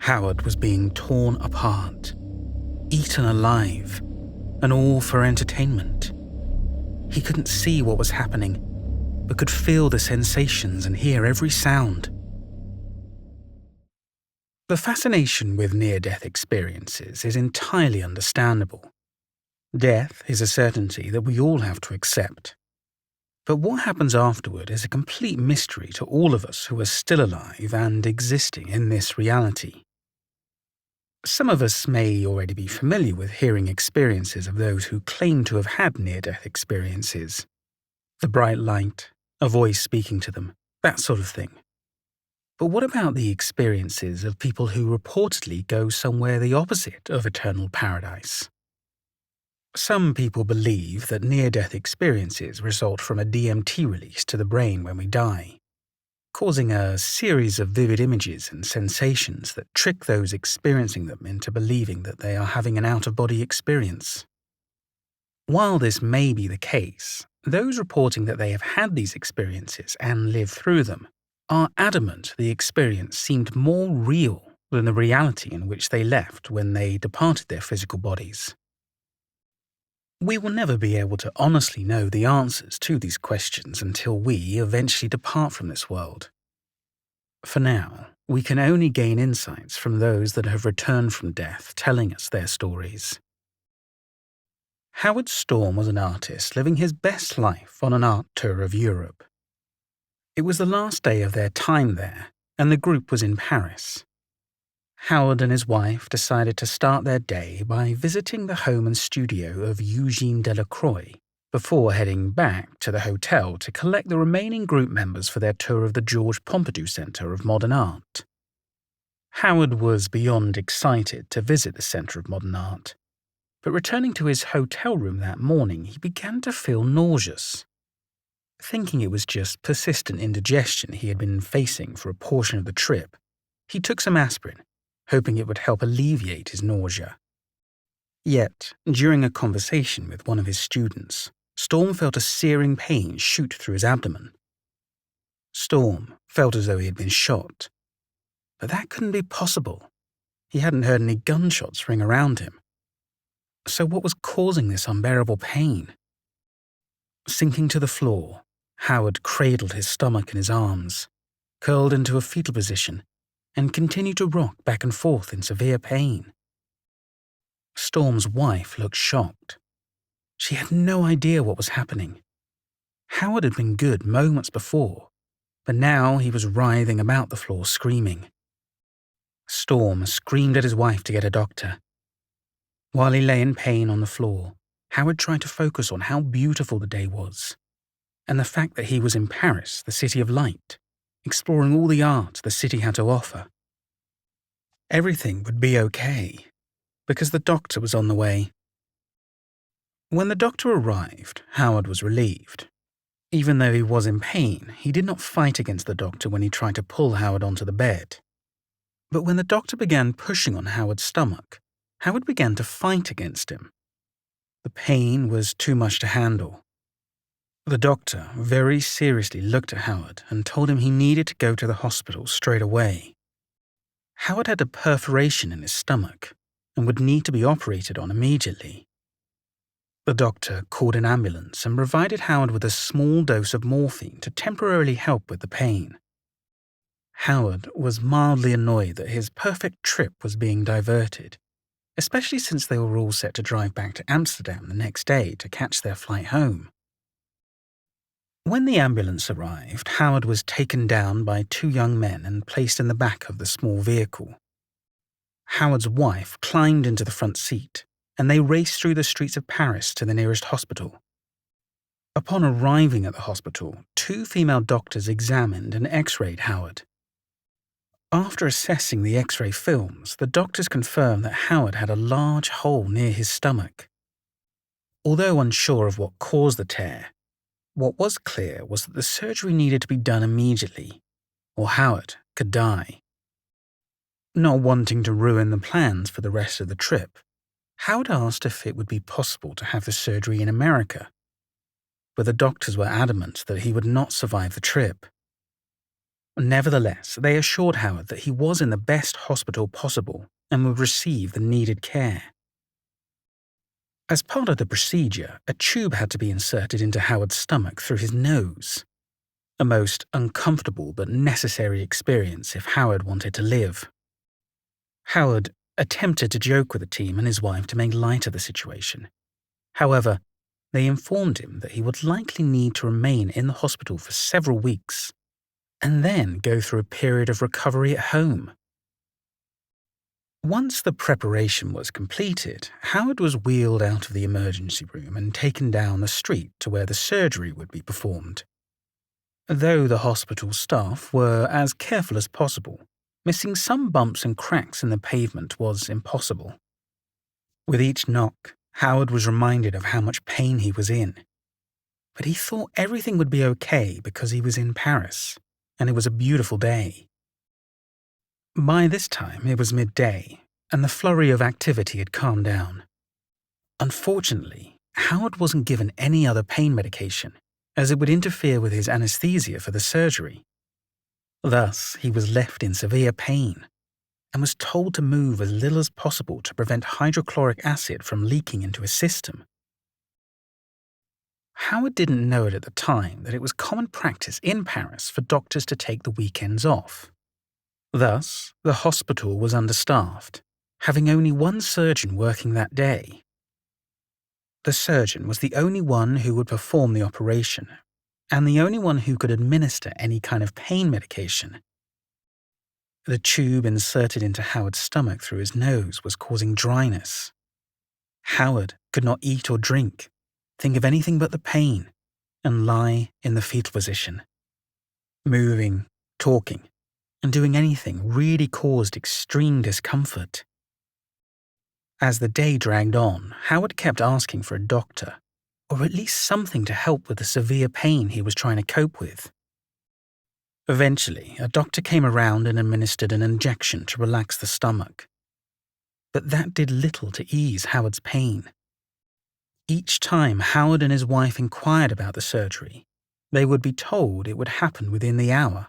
Howard was being torn apart, eaten alive, and all for entertainment. He couldn't see what was happening, but could feel the sensations and hear every sound. The fascination with near-death experiences is entirely understandable. Death is a certainty that we all have to accept. But what happens afterward is a complete mystery to all of us who are still alive and existing in this reality. Some of us may already be familiar with hearing experiences of those who claim to have had near-death experiences. The bright light, a voice speaking to them, that sort of thing. But what about the experiences of people who reportedly go somewhere the opposite of eternal paradise? Some people believe that near-death experiences result from a DMT release to the brain when we die, causing a series of vivid images and sensations that trick those experiencing them into believing that they are having an out-of-body experience. While this may be the case, those reporting that they have had these experiences and lived through them are adamant the experience seemed more real than the reality in which they left when they departed their physical bodies. We will never be able to honestly know the answers to these questions until we eventually depart from this world. For now, we can only gain insights from those that have returned from death telling us their stories. Howard Storm was an artist living his best life on an art tour of Europe. It was the last day of their time there, and the group was in Paris. Howard and his wife decided to start their day by visiting the home and studio of Eugene Delacroix before heading back to the hotel to collect the remaining group members for their tour of the Georges Pompidou Centre of Modern Art. Howard was beyond excited to visit the Centre of Modern Art, but returning to his hotel room that morning, he began to feel nauseous. Thinking it was just persistent indigestion he had been facing for a portion of the trip, he took some aspirin, hoping it would help alleviate his nausea. Yet, during a conversation with one of his students, Storm felt a searing pain shoot through his abdomen. Storm felt as though he had been shot. But that couldn't be possible. He hadn't heard any gunshots ring around him. So what was causing this unbearable pain? Sinking to the floor, Howard cradled his stomach in his arms, curled into a fetal position, and continued to rock back and forth in severe pain. Storm's wife looked shocked. She had no idea what was happening. Howard had been good moments before, but now he was writhing about the floor screaming. Storm screamed at his wife to get a doctor. While he lay in pain on the floor, Howard tried to focus on how beautiful the day was, and the fact that he was in Paris, the city of light, exploring all the art the city had to offer. Everything would be okay, because the doctor was on the way. When the doctor arrived, Howard was relieved. Even though he was in pain, he did not fight against the doctor when he tried to pull Howard onto the bed. But when the doctor began pushing on Howard's stomach, Howard began to fight against him. The pain was too much to handle. The doctor very seriously looked at Howard and told him he needed to go to the hospital straight away. Howard had a perforation in his stomach and would need to be operated on immediately. The doctor called an ambulance and provided Howard with a small dose of morphine to temporarily help with the pain. Howard was mildly annoyed that his perfect trip was being diverted, especially since they were all set to drive back to Amsterdam the next day to catch their flight home. When the ambulance arrived, Howard was taken down by two young men and placed in the back of the small vehicle. Howard's wife climbed into the front seat, and they raced through the streets of Paris to the nearest hospital. Upon arriving at the hospital, two female doctors examined and x-rayed Howard. After assessing the x-ray films, the doctors confirmed that Howard had a large hole near his stomach. Although unsure of what caused the tear, what was clear was that the surgery needed to be done immediately, or Howard could die. Not wanting to ruin the plans for the rest of the trip, Howard asked if it would be possible to have the surgery in America, but the doctors were adamant that he would not survive the trip. Nevertheless, they assured Howard that he was in the best hospital possible and would receive the needed care. As part of the procedure, a tube had to be inserted into Howard's stomach through his nose. A most uncomfortable but necessary experience if Howard wanted to live. Howard attempted to joke with the team and his wife to make light of the situation. However, they informed him that he would likely need to remain in the hospital for several weeks and then go through a period of recovery at home. Once the preparation was completed, Howard was wheeled out of the emergency room and taken down the street to where the surgery would be performed. Though the hospital staff were as careful as possible, missing some bumps and cracks in the pavement was impossible. With each knock, Howard was reminded of how much pain he was in. But he thought everything would be okay because he was in Paris, and it was a beautiful day. By this time, it was midday, and the flurry of activity had calmed down. Unfortunately, Howard wasn't given any other pain medication, as it would interfere with his anesthesia for the surgery. Thus, he was left in severe pain, and was told to move as little as possible to prevent hydrochloric acid from leaking into his system. Howard didn't know it at the time that it was common practice in Paris for doctors to take the weekends off. Thus, the hospital was understaffed, having only one surgeon working that day. The surgeon was the only one who would perform the operation, and the only one who could administer any kind of pain medication. The tube inserted into Howard's stomach through his nose was causing dryness. Howard could not eat or drink, think of anything but the pain, and lie in the fetal position. Moving, talking, and doing anything really caused extreme discomfort. As the day dragged on, Howard kept asking for a doctor, or at least something to help with the severe pain he was trying to cope with. Eventually, a doctor came around and administered an injection to relax the stomach. But that did little to ease Howard's pain. Each time Howard and his wife inquired about the surgery, they would be told it would happen within the hour.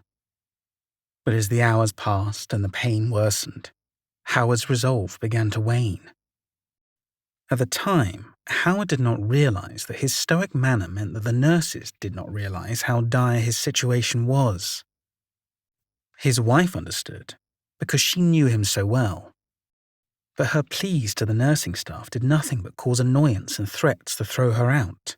But as the hours passed and the pain worsened, Howard's resolve began to wane. At the time, Howard did not realize that his stoic manner meant that the nurses did not realize how dire his situation was. His wife understood, because she knew him so well. But her pleas to the nursing staff did nothing but cause annoyance and threats to throw her out.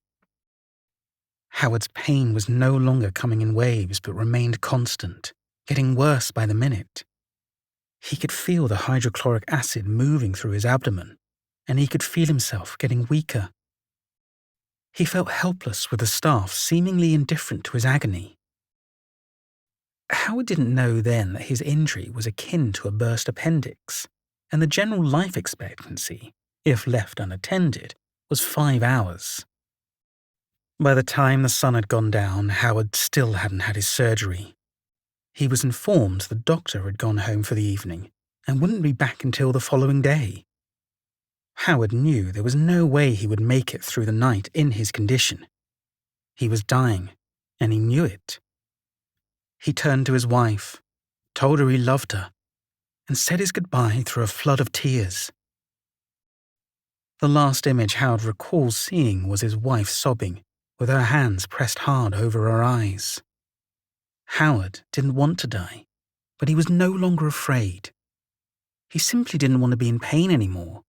Howard's pain was no longer coming in waves but remained constant, getting worse by the minute. He could feel the hydrochloric acid moving through his abdomen, and he could feel himself getting weaker. He felt helpless with the staff seemingly indifferent to his agony. Howard didn't know then that his injury was akin to a burst appendix, and the general life expectancy, if left unattended, was 5 hours. By the time the sun had gone down, Howard still hadn't had his surgery. He was informed the doctor had gone home for the evening and wouldn't be back until the following day. Howard knew there was no way he would make it through the night in his condition. He was dying, and he knew it. He turned to his wife, told her he loved her, and said his goodbye through a flood of tears. The last image Howard recalls seeing was his wife sobbing, with her hands pressed hard over her eyes. Howard didn't want to die, but he was no longer afraid. He simply didn't want to be in pain anymore.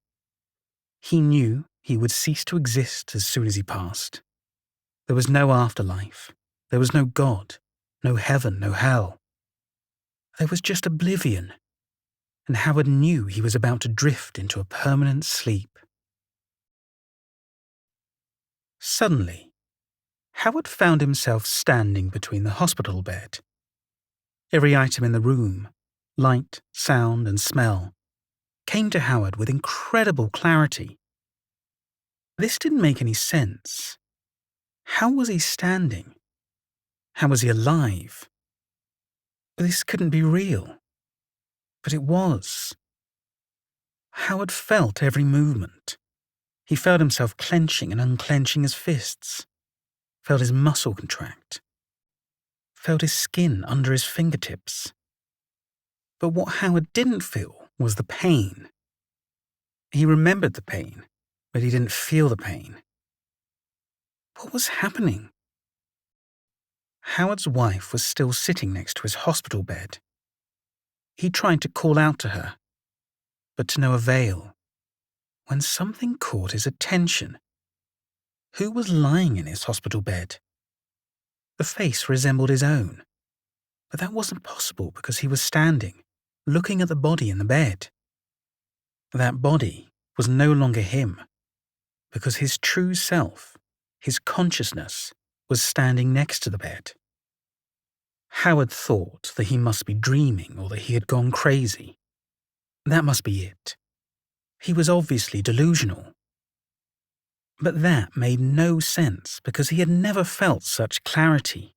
He knew he would cease to exist as soon as he passed. There was no afterlife. There was no God, no heaven, no hell. There was just oblivion, and Howard knew he was about to drift into a permanent sleep. Suddenly, Howard found himself standing between the hospital bed. Every item in the room, light, sound, and smell, came to Howard with incredible clarity. This didn't make any sense. How was he standing? How was he alive? This couldn't be real. But it was. Howard felt every movement. He felt himself clenching and unclenching his fists, felt his muscle contract, felt his skin under his fingertips. But what Howard didn't feel was the pain. He remembered the pain, but he didn't feel the pain. What was happening? Howard's wife was still sitting next to his hospital bed. He tried to call out to her, but to no avail, when something caught his attention. Who was lying in his hospital bed? The face resembled his own, but that wasn't possible because he was standing, looking at the body in the bed. That body was no longer him, because his true self, his consciousness, was standing next to the bed. Howard thought that he must be dreaming or that he had gone crazy. That must be it. He was obviously delusional. But that made no sense because he had never felt such clarity.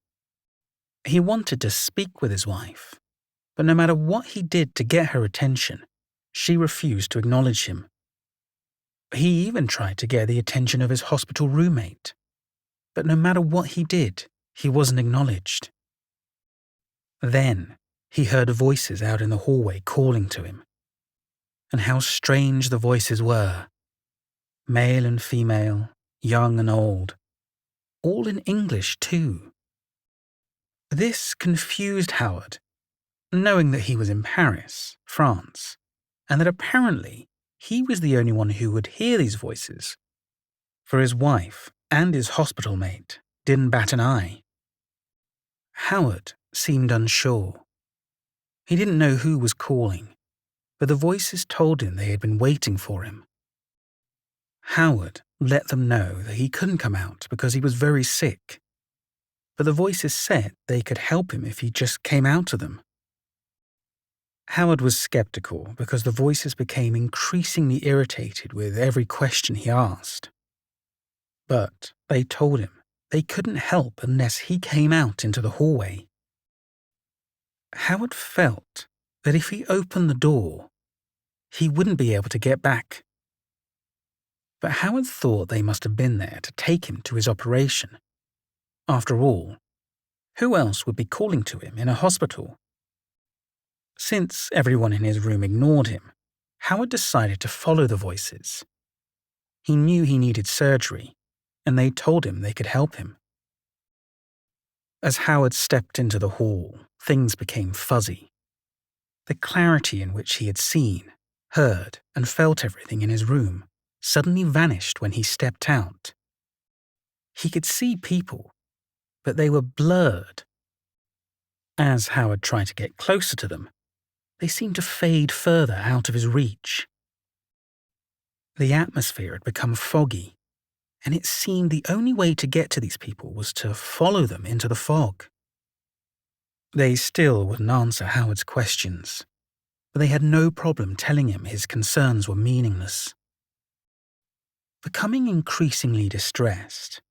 He wanted to speak with his wife, but no matter what he did to get her attention, she refused to acknowledge him. He even tried to get the attention of his hospital roommate, but no matter what he did, he wasn't acknowledged. Then he heard voices out in the hallway calling to him. And how strange the voices were. Male and female, young and old. All in English too. This confused Howard, knowing that he was in Paris, France, and that apparently he was the only one who would hear these voices, for his wife and his hospital mate didn't bat an eye. Howard seemed unsure. He didn't know who was calling, but the voices told him they had been waiting for him. Howard let them know that he couldn't come out because he was very sick, but the voices said they could help him if he just came out to them. Howard was skeptical because the voices became increasingly irritated with every question he asked. But they told him they couldn't help unless he came out into the hallway. Howard felt that if he opened the door, he wouldn't be able to get back. But Howard thought they must have been there to take him to his operation. After all, who else would be calling to him in a hospital? Since everyone in his room ignored him, Howard decided to follow the voices. He knew he needed surgery, and they told him they could help him. As Howard stepped into the hall, things became fuzzy. The clarity in which he had seen, heard, and felt everything in his room suddenly vanished when he stepped out. He could see people, but they were blurred. As Howard tried to get closer to them, they seemed to fade further out of his reach. The atmosphere had become foggy, and it seemed the only way to get to these people was to follow them into the fog. They still wouldn't answer Howard's questions, but they had no problem telling him his concerns were meaningless. Becoming increasingly distressed,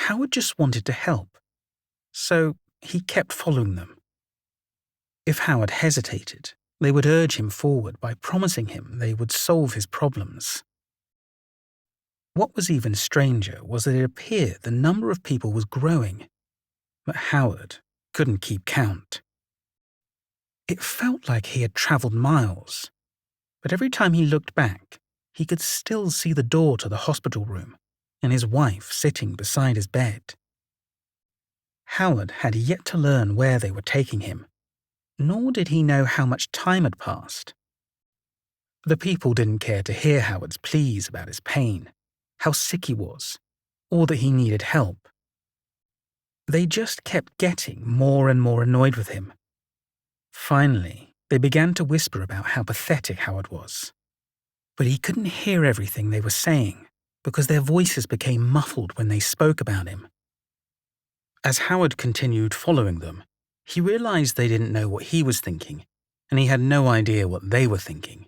Howard just wanted to help, so he kept following them. If Howard hesitated, they would urge him forward by promising him they would solve his problems. What was even stranger was that it appeared the number of people was growing, but Howard couldn't keep count. It felt like he had travelled miles, but every time he looked back, he could still see the door to the hospital room and his wife sitting beside his bed. Howard had yet to learn where they were taking him, nor did he know how much time had passed. The people didn't care to hear Howard's pleas about his pain, how sick he was, or that he needed help. They just kept getting more and more annoyed with him. Finally, they began to whisper about how pathetic Howard was. But he couldn't hear everything they were saying because their voices became muffled when they spoke about him. As Howard continued following them, he realized they didn't know what he was thinking, and he had no idea what they were thinking.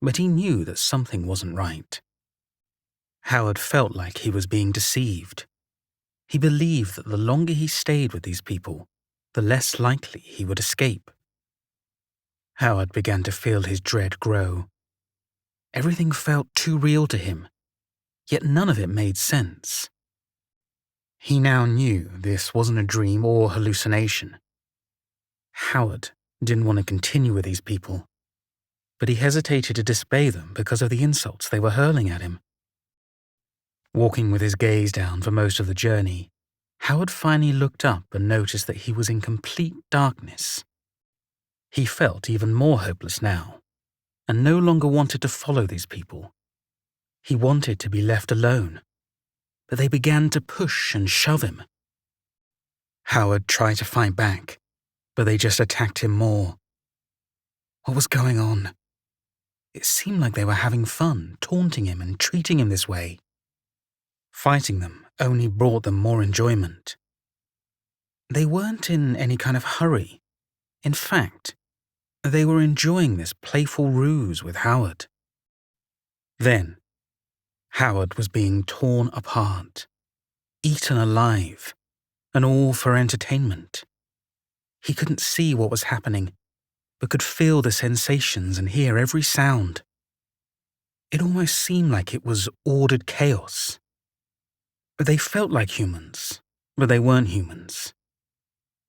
But he knew that something wasn't right. Howard felt like he was being deceived. He believed that the longer he stayed with these people, the less likely he would escape. Howard began to feel his dread grow. Everything felt too real to him, yet none of it made sense. He now knew this wasn't a dream or hallucination, Howard didn't want to continue with these people, but he hesitated to disobey them because of the insults they were hurling at him. Walking with his gaze down for most of the journey, Howard finally looked up and noticed that he was in complete darkness. He felt even more hopeless now, and no longer wanted to follow these people. He wanted to be left alone, but they began to push and shove him. Howard tried to fight back, but they just attacked him more. What was going on? It seemed like they were having fun, taunting him and treating him this way. Fighting them only brought them more enjoyment. They weren't in any kind of hurry. In fact, they were enjoying this playful ruse with Howard. Then, Howard was being torn apart, eaten alive, and all for entertainment. He couldn't see what was happening, but could feel the sensations and hear every sound. It almost seemed like it was ordered chaos. They felt like humans, but they weren't humans.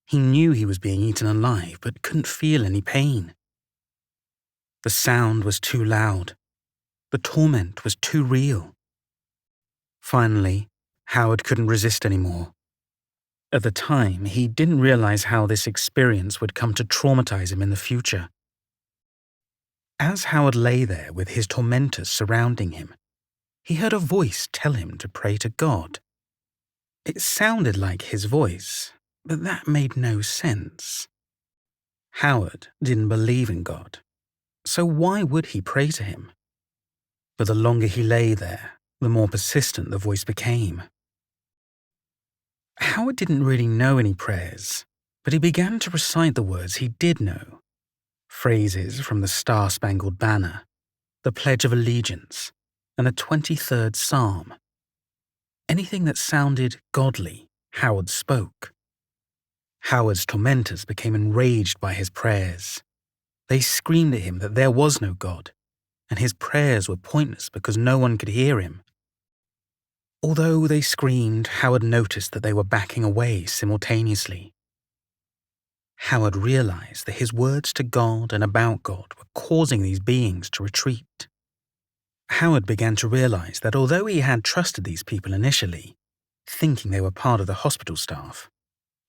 He knew he was being eaten alive, but couldn't feel any pain. The sound was too loud. The torment was too real. Finally, Howard couldn't resist anymore. At the time, he didn't realize how this experience would come to traumatize him in the future. As Howard lay there with his tormentors surrounding him, he heard a voice tell him to pray to God. It sounded like his voice, but that made no sense. Howard didn't believe in God, so why would he pray to him? But the longer he lay there, the more persistent the voice became. Howard didn't really know any prayers, but he began to recite the words he did know. Phrases from the Star-Spangled Banner, the Pledge of Allegiance, and the 23rd Psalm. Anything that sounded godly, Howard spoke. Howard's tormentors became enraged by his prayers. They screamed at him that there was no God, and his prayers were pointless because no one could hear him. Although they screamed, Howard noticed that they were backing away simultaneously. Howard realized that his words to God and about God were causing these beings to retreat. Howard began to realize that although he had trusted these people initially, thinking they were part of the hospital staff,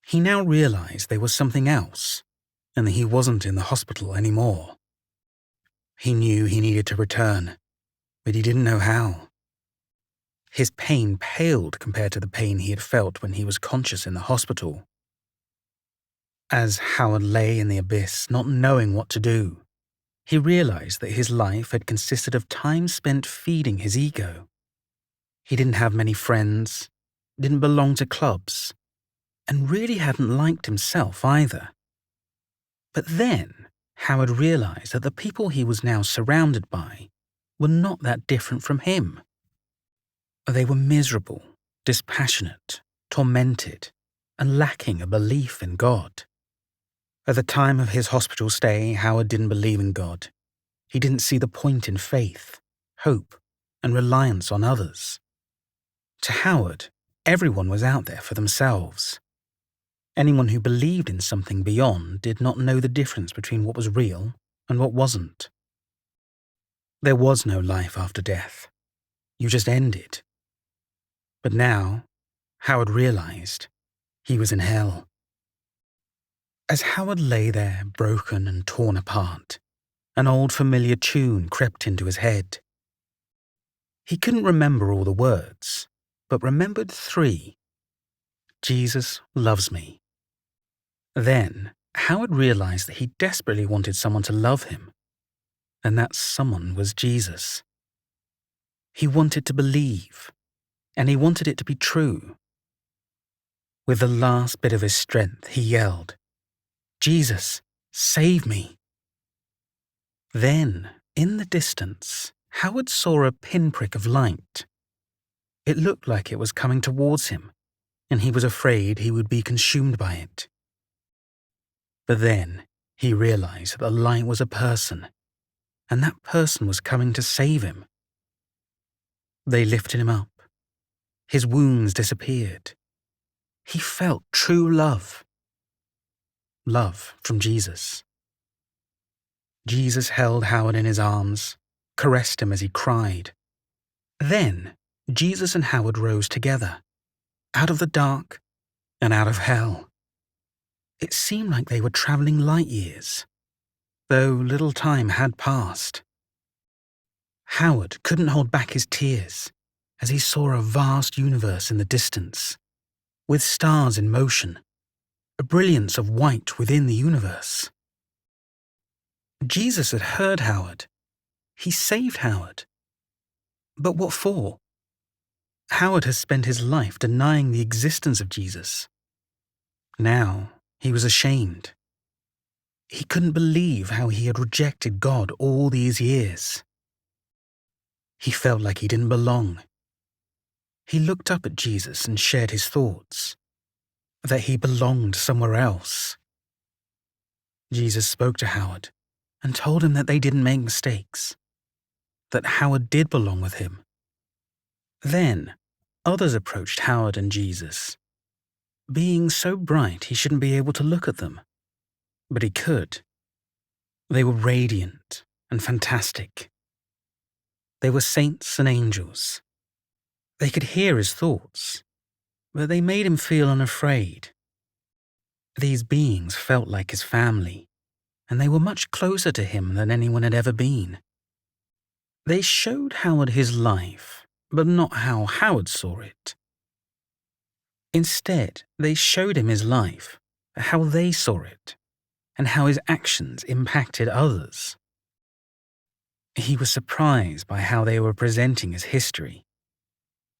he now realized they were something else, and that he wasn't in the hospital anymore. He knew he needed to return, but he didn't know how. His pain paled compared to the pain he had felt when he was conscious in the hospital. As Howard lay in the abyss, not knowing what to do, he realized that his life had consisted of time spent feeding his ego. He didn't have many friends, didn't belong to clubs, and really hadn't liked himself either. But then, Howard realized that the people he was now surrounded by were not that different from him. They were miserable, dispassionate, tormented, and lacking a belief in God. At the time of his hospital stay, Howard didn't believe in God. He didn't see the point in faith, hope, and reliance on others. To Howard, everyone was out there for themselves. Anyone who believed in something beyond did not know the difference between what was real and what wasn't. There was no life after death. You just ended. But now, Howard realized he was in hell. As Howard lay there, broken and torn apart, an old familiar tune crept into his head. He couldn't remember all the words, but remembered 3. Jesus loves me. Then, Howard realized that he desperately wanted someone to love him, and that someone was Jesus. He wanted to believe, and he wanted it to be true. With the last bit of his strength, he yelled, "Jesus, save me!" Then, in the distance, Howard saw a pinprick of light. It looked like it was coming towards him, and he was afraid he would be consumed by it. But then, he realized that the light was a person, and that person was coming to save him. They lifted him up. His wounds disappeared. He felt true love. love from Jesus. Jesus held Howard in his arms, caressed him as he cried. Then, Jesus and Howard rose together, out of the dark and out of hell. It seemed like they were traveling light years, though little time had passed. Howard couldn't hold back his tears as he saw a vast universe in the distance, with stars in motion, a brilliance of white within the universe. Jesus had heard Howard. He saved Howard. But what for? Howard has spent his life denying the existence of Jesus. Now he was ashamed. He couldn't believe how he had rejected God all these years. He felt like he didn't belong. He looked up at Jesus and shared his thoughts, that he belonged somewhere else. Jesus spoke to Howard and told him that they didn't make mistakes, that Howard did belong with him. Then, others approached Howard and Jesus, being so bright he shouldn't be able to look at them. But he could. They were radiant and fantastic. They were saints and angels. They could hear his thoughts, but they made him feel unafraid. These beings felt like his family, and they were much closer to him than anyone had ever been. They showed Howard his life, but not how Howard saw it. Instead, they showed him his life, how they saw it, and how his actions impacted others. He was surprised by how they were presenting his history,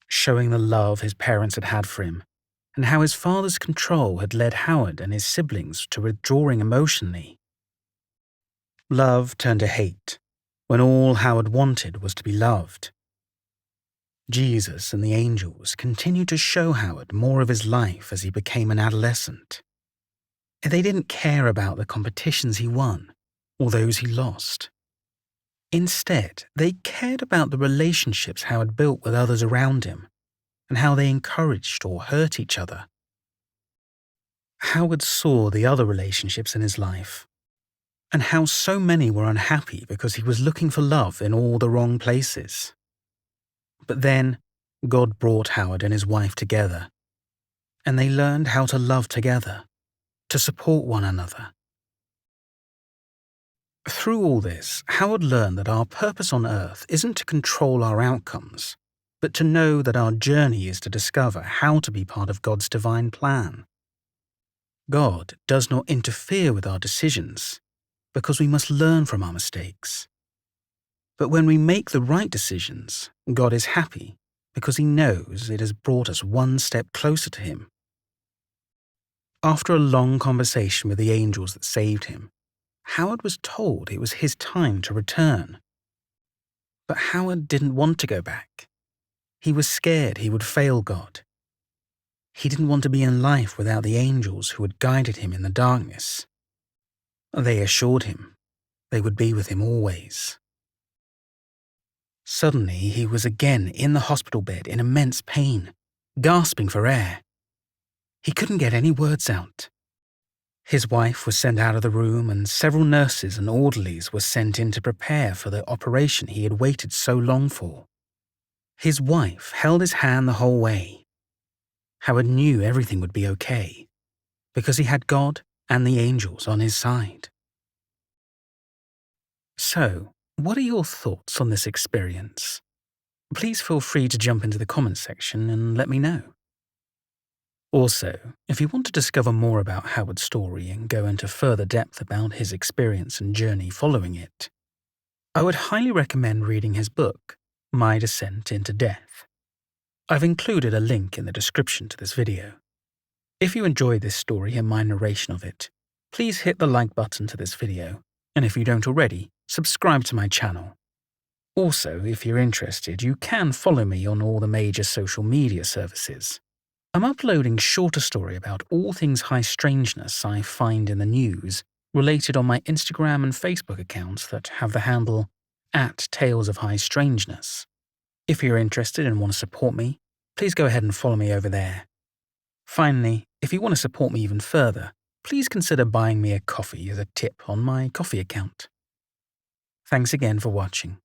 showing the love his parents had had for him, and how his father's control had led Howard and his siblings to withdrawing emotionally. Love turned to hate, when all Howard wanted was to be loved. Jesus and the angels continued to show Howard more of his life as he became an adolescent. They didn't care about the competitions he won or those he lost. Instead, they cared about the relationships Howard built with others around him and how they encouraged or hurt each other. Howard saw the other relationships in his life and how so many were unhappy because he was looking for love in all the wrong places. But then, God brought Howard and his wife together, and they learned how to love together, to support one another. Through all this, Howard learned that our purpose on earth isn't to control our outcomes, but to know that our journey is to discover how to be part of God's divine plan. God does not interfere with our decisions, because we must learn from our mistakes. But when we make the right decisions, God is happy because he knows it has brought us one step closer to him. After a long conversation with the angels that saved him, Howard was told it was his time to return. But Howard didn't want to go back. He was scared he would fail God. He didn't want to be in life without the angels who had guided him in the darkness. They assured him they would be with him always. Suddenly, he was again in the hospital bed in immense pain, gasping for air. He couldn't get any words out. His wife was sent out of the room, and several nurses and orderlies were sent in to prepare for the operation he had waited so long for. His wife held his hand the whole way. Howard knew everything would be okay, because he had God and the angels on his side. So, what are your thoughts on this experience? Please feel free to jump into the comments section and let me know. Also, if you want to discover more about Howard's story and go into further depth about his experience and journey following it, I would highly recommend reading his book, My Descent into Death. I've included a link in the description to this video. If you enjoyed this story and my narration of it, please hit the like button to this video, and if you don't already, subscribe to my channel. Also, if you're interested, you can follow me on all the major social media services. I'm uploading shorter story about all things high strangeness I find in the news related on my Instagram and Facebook accounts that have the handle @TalesOfHighStrangeness. If you're interested and want to support me, please go ahead and follow me over there. Finally, if you want to support me even further, please consider buying me a coffee as a tip on my coffee account. Thanks again for watching.